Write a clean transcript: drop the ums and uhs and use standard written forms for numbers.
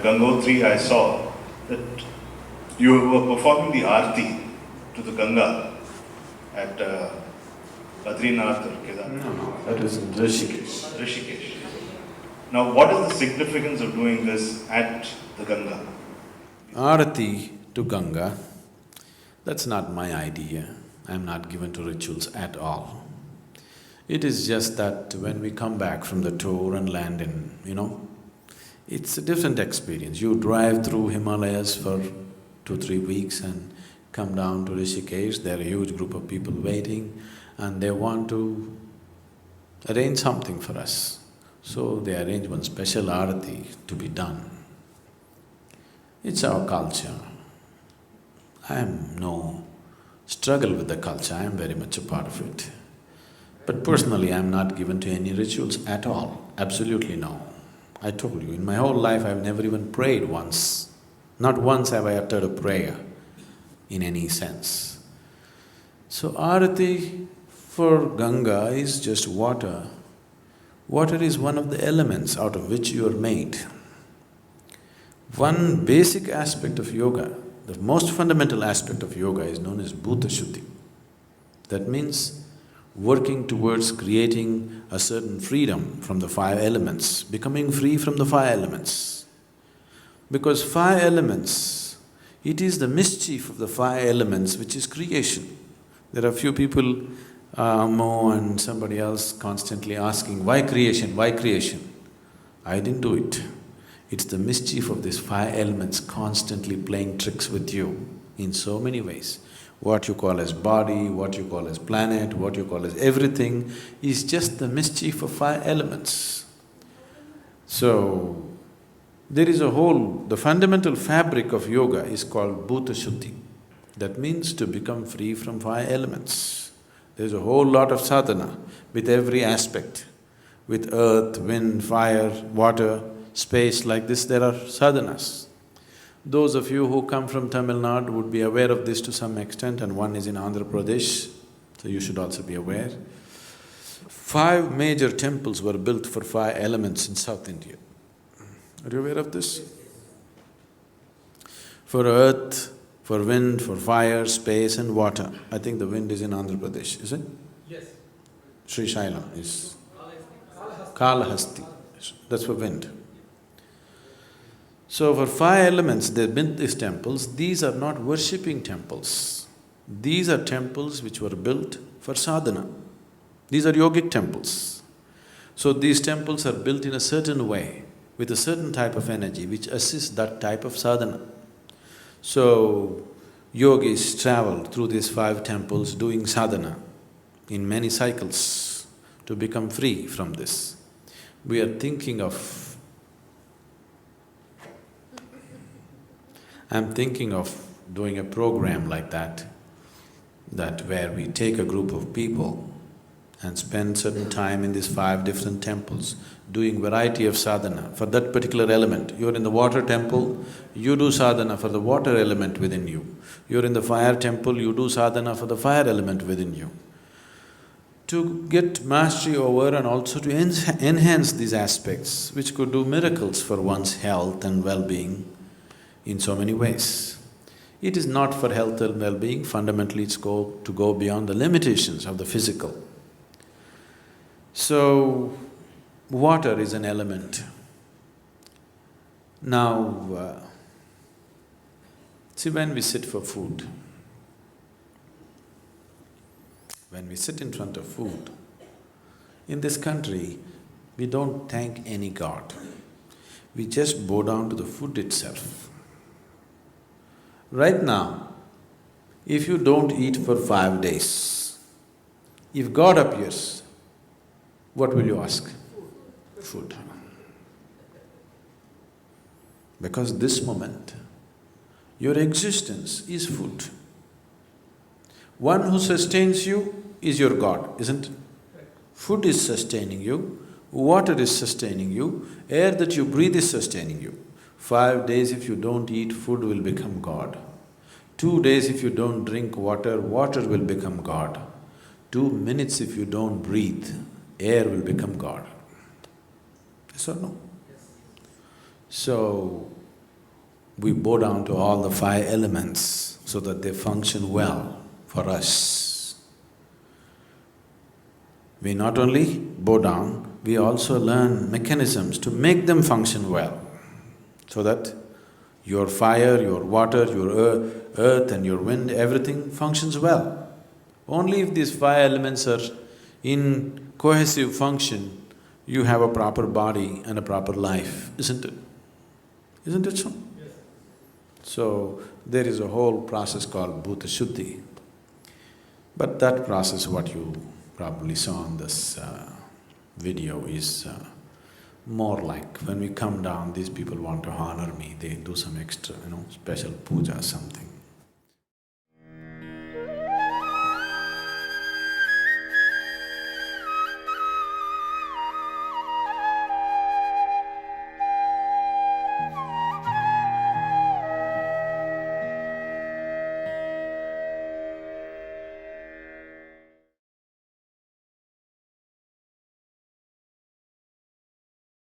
Gangotri, I saw that you were performing the Arati to the Ganga at Badrinath or Kedarnath. No, that is in Rishikesh. Rishikesh. Now, what is the significance of doing this at the Ganga? Arati to Ganga, that's not my idea. I'm not given to rituals at all. It is just that when we come back from the tour and land in, it's a different experience. You drive through Himalayas for 2-3 weeks and come down to Rishikesh, there are a huge group of people waiting and they want to arrange something for us. So they arrange one special Arati to be done. It's our culture. I am no struggle with the culture, I am very much a part of it. But personally, I am not given to any rituals at all, absolutely no. I told you, in my whole life I've never even prayed once. Not once have I uttered a prayer in any sense. So Arati for Ganga is just water. Water is one of the elements out of which you are made. One basic aspect of yoga, the most fundamental aspect of yoga is known as Bhuta Shuddhi. That means working towards creating a certain freedom from the five elements, becoming free from the five elements. Because five elements, it is the mischief of the five elements which is creation. There are few people, Mo and somebody else constantly asking, why creation, why creation? I didn't do it. It's the mischief of these five elements constantly playing tricks with you in so many ways. What you call as body, what you call as planet, what you call as everything is just the mischief of five elements. So, there is the fundamental fabric of yoga is called Bhuta Shuddhi. That means to become free from five elements. There's a whole lot of sadhana with every aspect. With earth, wind, fire, water, space, like this there are sadhanas. Those of you who come from Tamil Nadu would be aware of this to some extent, and one is in Andhra Pradesh, so you should also be aware. 5 major temples were built for 5 elements in South India. Are you aware of this? For earth, for wind, for fire, space and water. I think the wind is in Andhra Pradesh, is it? Yes. Sri Shailam is… Kalahasti, that's for wind. So for 5 elements they built these temples. These are not worshipping temples. These are temples which were built for sadhana. These are yogic temples. So these temples are built in a certain way, with a certain type of energy which assists that type of sadhana. So yogis travel through these 5 temples doing sadhana in many cycles to become free from this. We are thinking of… I'm thinking of doing a program like that where we take a group of people and spend certain time in these 5 different temples doing variety of sadhana for that particular element. You're in the water temple, you do sadhana for the water element within you. You're in the fire temple, you do sadhana for the fire element within you. To get mastery over and also to enhance these aspects which could do miracles for one's health and well-being in so many ways. It is not for health and well-being, fundamentally it's to go beyond the limitations of the physical. So, water is an element. Now, see, when we sit for food, when we sit in front of food, in this country, we don't thank any god. We just bow down to the food itself. Right now, if you don't eat for 5 days, if God appears, what will you ask? Food. Because this moment, your existence is food. One who sustains you is your God, isn't it? Food is sustaining you, water is sustaining you, air that you breathe is sustaining you. 5 days if you don't eat, food will become God. 2 days if you don't drink water, water will become God. 2 minutes if you don't breathe, air will become God. Yes or no? Yes. So, we bow down to all the five elements so that they function well for us. We not only bow down, we also learn mechanisms to make them function well, so that your fire, your water, your earth and your wind, everything functions well. Only if these five elements are in cohesive function, you have a proper body and a proper life, isn't it? Isn't it so? Yes. So, there is a whole process called Bhuta Shuddhi. But that process, what you probably saw in this video, is more like when we come down, these people want to honor me, they do some extra, special puja or something.